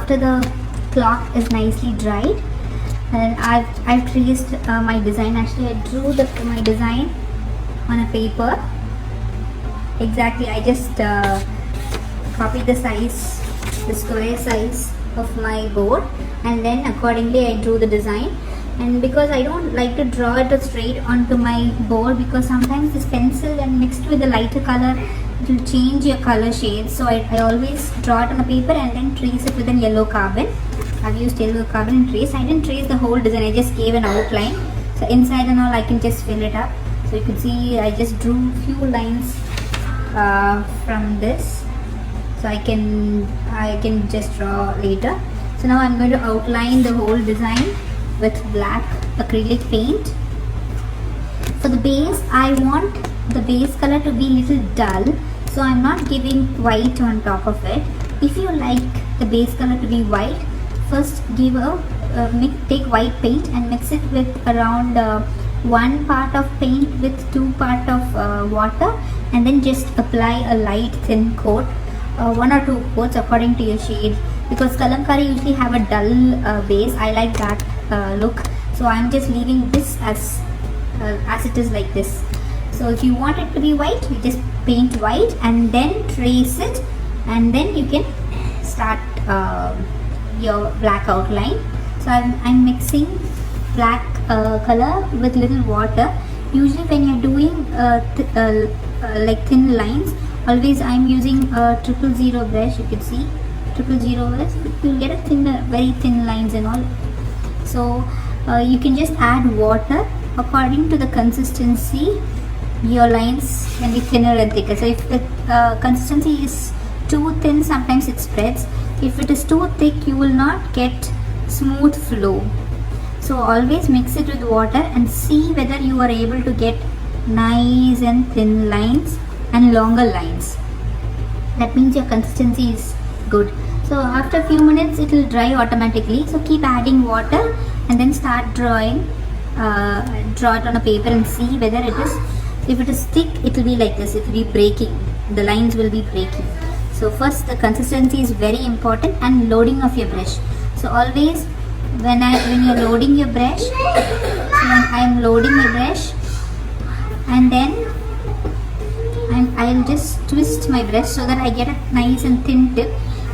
after the cloth is nicely dried, and I've traced my design. Actually, I drew my design on a paper. Exactly, I just copied the size, the square size of my board, and then accordingly I drew the design. And because I don't like to draw it straight onto my board, because sometimes this pencil, when mixed with a lighter color, it will change your color shade. So I always draw it on a paper and then trace it with a yellow carbon. I've used yellow carbon and trace. I didn't trace the whole design, I just gave an outline. So inside and all I can just fill it up. So you can see I just drew few lines from this. So I can just draw later. So now I'm going to outline the whole design with black acrylic paint. For the base, I want the base color to be little dull, so I'm not giving white on top of it. If you like the base color to be white, first give take white paint and mix it with around 1 part of paint with 2 part of water, and then just apply a light thin coat, 1 or 2 coats according to your shade, because Kalamkari usually have a dull base. I like that look, so I'm just leaving this as it is like this. So if you want it to be white, you just paint white and then trace it, and then you can start your black outline. So I'm mixing black color with little water. Usually when you're doing like thin lines, always I'm using a 000 brush. You can see 000 brush, you'll get a very thin lines and all. So you can just add water according to the consistency. Your lines can be thinner and thicker. So if the consistency is too thin, sometimes it spreads. If it is too thick, you will not get smooth flow. So always mix it with water and see whether you are able to get nice and thin lines and longer lines. That means your consistency is good. So after a few minutes it will dry automatically. So keep adding water and then start drawing. Draw it on a paper and see whether it is. If it is thick, it will be like this. It will be breaking. The lines will be breaking. So first, the consistency is very important, and loading of your brush. So always when you're loading your brush, so when I'm loading my brush, and then I'll just twist my brush so that I get a nice and thin tip,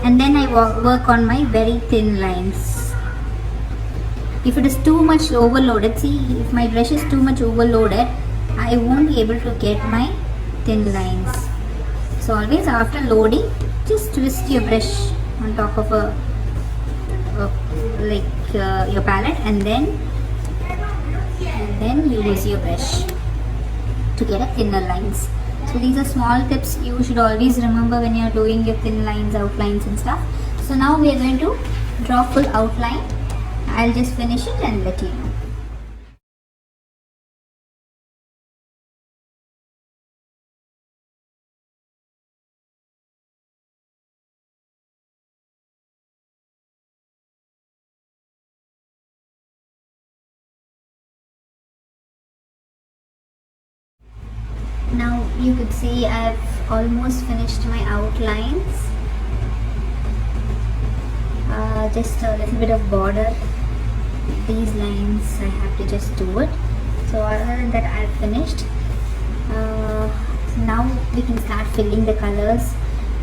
and then I work on my very thin lines. If it is too much overloaded, see, if my brush is too much overloaded, I won't be able to get my thin lines. So always after loading, just twist your brush on top of your palette, and then use your brush to get a thinner lines. So these are small tips you should always remember when you are doing your thin lines, outlines and stuff. So now we are going to draw full outline. I'll just finish it and let you know. Now you could see I've almost finished my outlines. Just a little bit of border. These lines I have to just do it. So other than that, I've finished. Now we can start filling the colors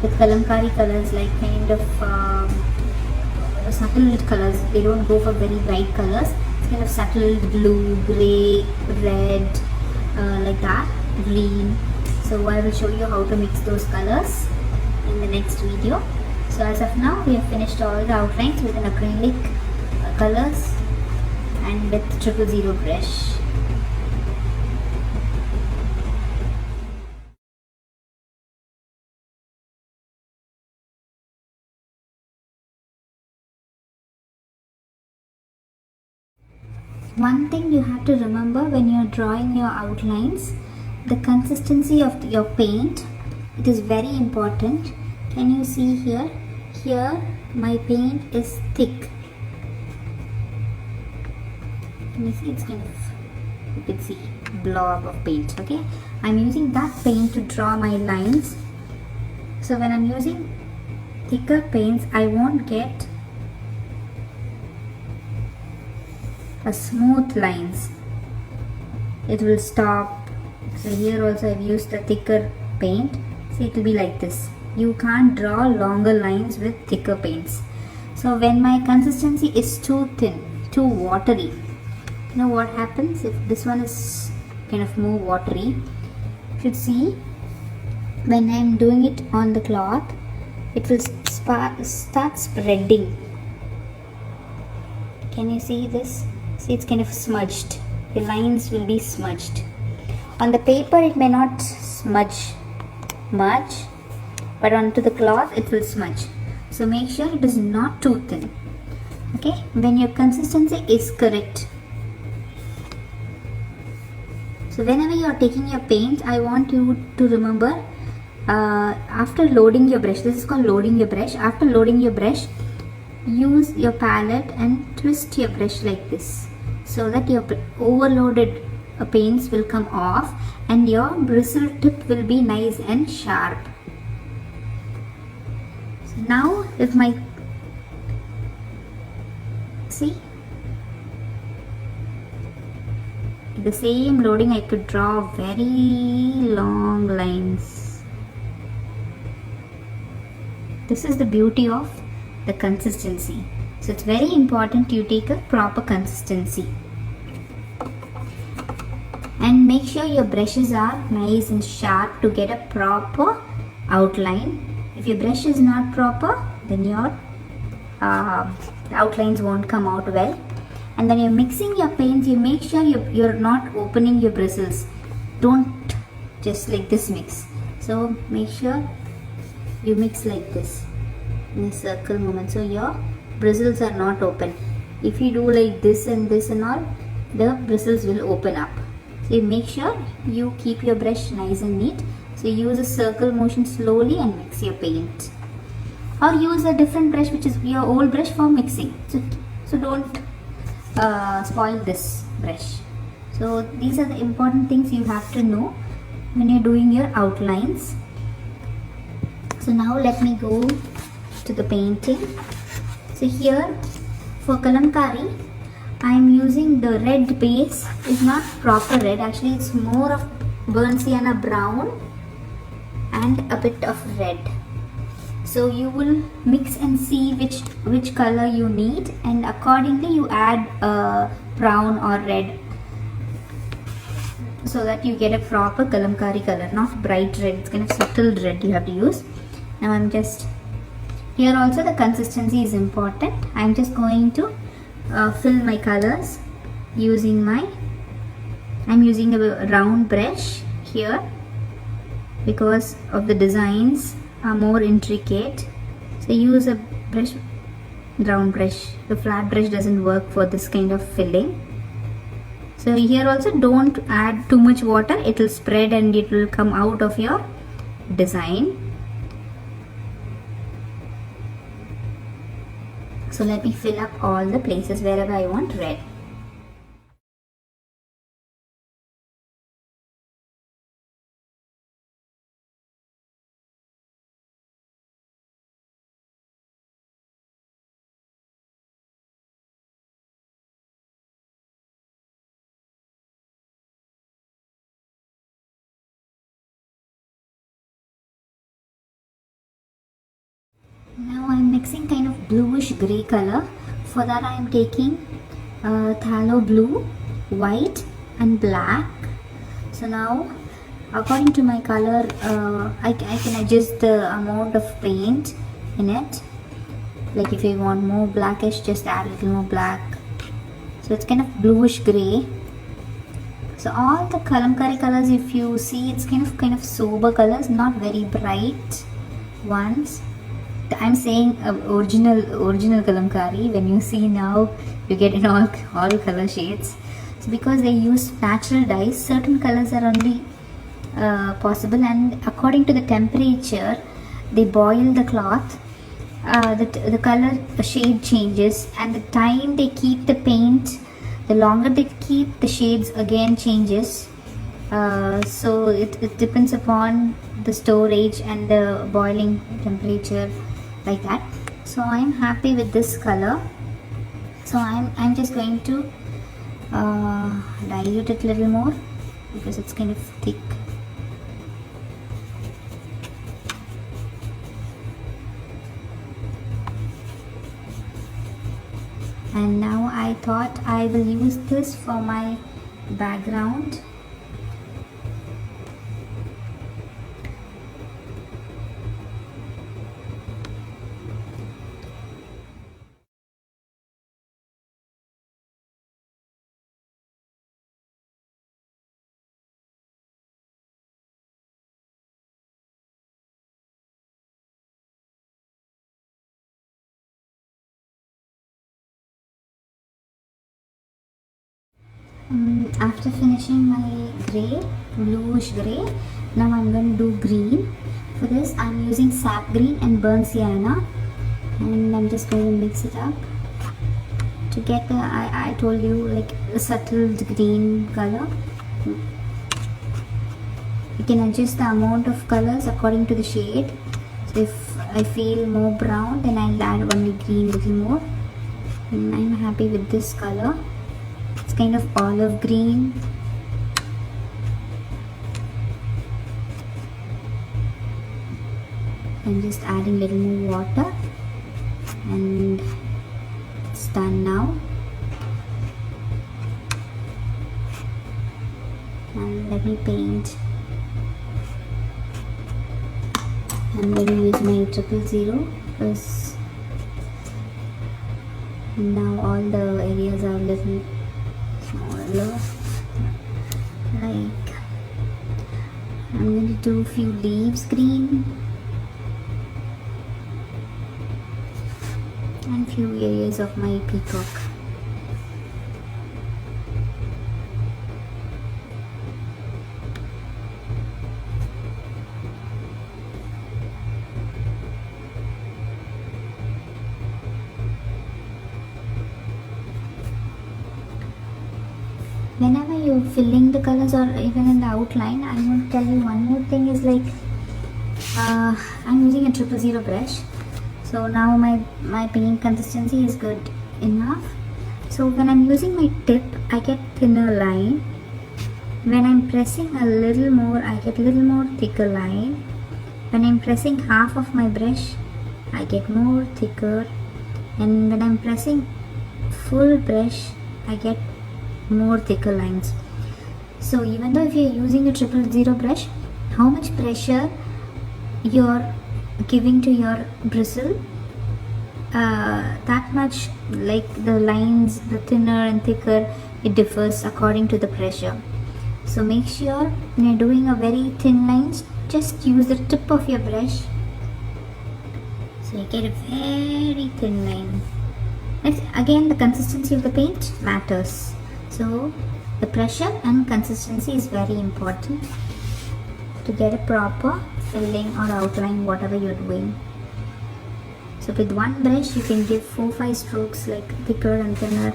with Kalamkari colors, like kind of subtle colors. They don't go for very bright colors. It's kind of subtle blue, grey, red, like that, green. So I will show you how to mix those colors in the next video. So as of now, we have finished all the outlines with an acrylic colors and with 000 brush. One thing you have to remember when you are drawing your outlines, the consistency of your paint, it is very important. Can you see here? Here my paint is thick. Can you see? It's kind of, you can see, blob of paint. Okay, I'm using that paint to draw my lines. So when I'm using thicker paints, I won't get a smooth lines. It will stop. So here also I've used a thicker paint. So it will be like this. You can't draw longer lines with thicker paints. So when my consistency is too thin, too watery, you know what happens if this one is kind of more watery? You should see when I'm doing it on the cloth, it will start spreading. Can you see this? See, it's kind of smudged. The lines will be smudged. On the paper it may not smudge much, but onto the cloth it will smudge. So make sure it is not too thin. Okay, when your consistency is correct. So whenever you are taking your paint, I want you to remember, after loading your brush, this is called loading your brush. After loading your brush, use your palette and twist your brush like this, so that your overloaded paints will come off and your bristle tip will be nice and sharp. So now if my, see, the same loading I could draw very long lines. This is the beauty of the consistency. So it's very important you take a proper consistency. And make sure your brushes are nice and sharp to get a proper outline. If your brush is not proper, then your outlines won't come out well. And when you're mixing your paints, you make sure you're not opening your bristles. Don't just like this mix. So make sure you mix like this in a circle movement, so your bristles are not open. If you do like this and all, the bristles will open up. So you make sure you keep your brush nice and neat. So use a circle motion slowly and mix your paint. Or use a different brush, which is your old brush, for mixing. So don't spoil this brush. So these are the important things you have to know when you're doing your outlines. So now let me go to the painting. So here for Kalamkari, I am using the red base. It's not proper red, actually it's more of burnt sienna brown and a bit of red. So you will mix and see which color you need, and accordingly you add brown or red, so that you get a proper Kalamkari color, not bright red. It's kind of subtle red you have to use. Now I'm just, here also the consistency is important. I'm just going to fill my colors using I'm using a round brush here because of the designs are more intricate. So use a brush, round brush. The flat brush doesn't work for this kind of filling. So here also don't add too much water, it will spread and it will come out of your design. So let me fill up all the places wherever I want red. Now I am mixing kind of bluish grey color. For that I am taking phthalo blue, white and black. So now according to my color, I can adjust the amount of paint in it. Like if you want more blackish, just add a little more black. So it's kind of bluish grey. So all the Kalamkari colors, if you see, it's kind of sober colors, not very bright ones. I'm saying original Kalamkari. When you see now, you get in all color shades. So because they use natural dyes, certain colors are only possible, and according to the temperature they boil the cloth, the color shade changes, and the time they keep the paint, the longer they keep, the shades again changes. So it depends upon the storage and the boiling temperature, like that. So I'm happy with this color. So I'm just going to dilute it a little more because it's kind of thick. And now I thought I will use this for my background. After finishing my grey, bluish grey, now I'm going to do green. For this I'm using sap green and burnt sienna, and I'm just going to mix it up to get the, I told you, like a subtle green color. You can adjust the amount of colors according to the shade. So if I feel more brown, then I'll add only green a little more. And I'm happy with this color. It's kind of olive green. I'm just adding a little more water, and it's done now. And let me paint. I'm going to use my 000 because now all the areas are a little smaller. Like, I'm going to do a few leaves green and few areas of my peacock. Whenever you're filling the colors or even in the outline, I want to tell you one more thing is like I'm using a 000 brush. So now my paint consistency is good enough. So when I'm using my tip, I get thinner line. When I'm pressing a little more, I get a little more thicker line. When I'm pressing half of my brush, I get more thicker. And when I'm pressing full brush, I get more thicker lines. So even though if you're using a 000 brush, how much pressure you're giving to your bristle, that much, like the lines, the thinner and thicker, it differs according to the pressure. So make sure when you're doing a very thin lines, just use the tip of your brush so you get a very thin line. Next, again, the consistency of the paint matters. So the pressure and consistency is very important to get a proper filling or outline whatever you're doing. So with one brush you can give 4-5 strokes, like thicker and thinner,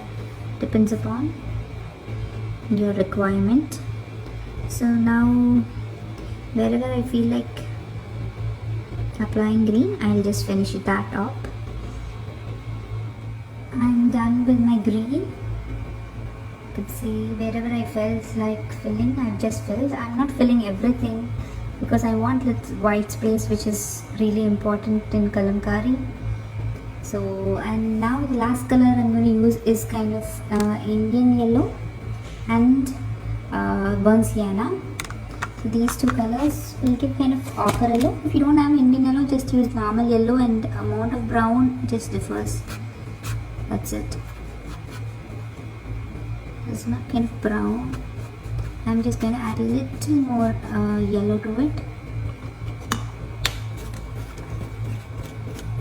depends upon your requirement. So now wherever I feel like applying green, I'll just finish that up. I'm done with my green. You could see wherever I felt like filling, I've just filled. I'm not filling everything because I want little white space, which is really important in Kalamkari. So, and now the last color I'm going to use is kind of Indian yellow and burnt sienna. So these two colors will give kind of ochre yellow. If you don't have Indian yellow, just use normal yellow, and amount of brown just differs. That's it. It's not kind of brown. I'm just going to add a little more yellow to it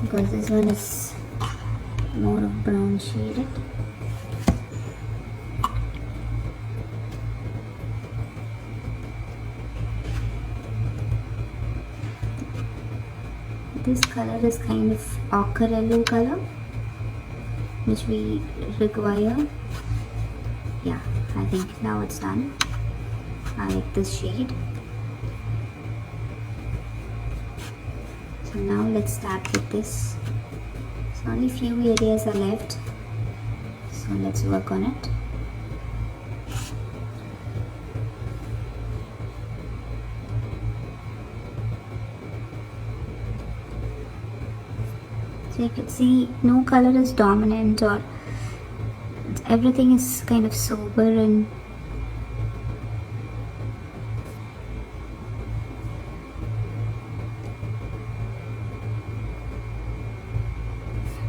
because this one is more of brown shaded. This color is kind of ochre yellow color, which we require. Yeah, I think now it's done. I like this shade. So now let's start with this. So only few areas are left. So let's work on it. So you can see no color is dominant, or everything is kind of sober and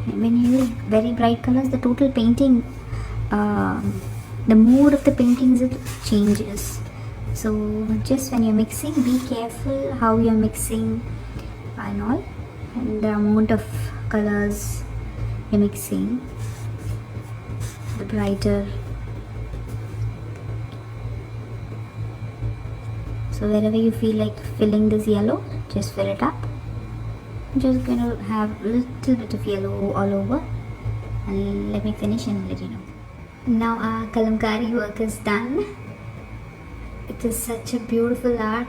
when you use very bright colors, the total painting, the mood of the paintings, it changes. So just when you're mixing, be careful how you're mixing and all, and the amount of colors you're mixing, the brighter. So wherever you feel like filling this yellow, just fill it up. I'm just gonna have a little bit of yellow all over, and let me finish and let you know. Now our Kalamkari work is done. It is such a beautiful art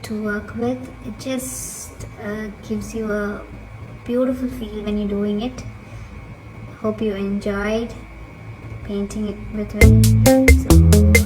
to work with. It just gives you a beautiful feel when you're doing it. Hope you enjoyed painting it with me. So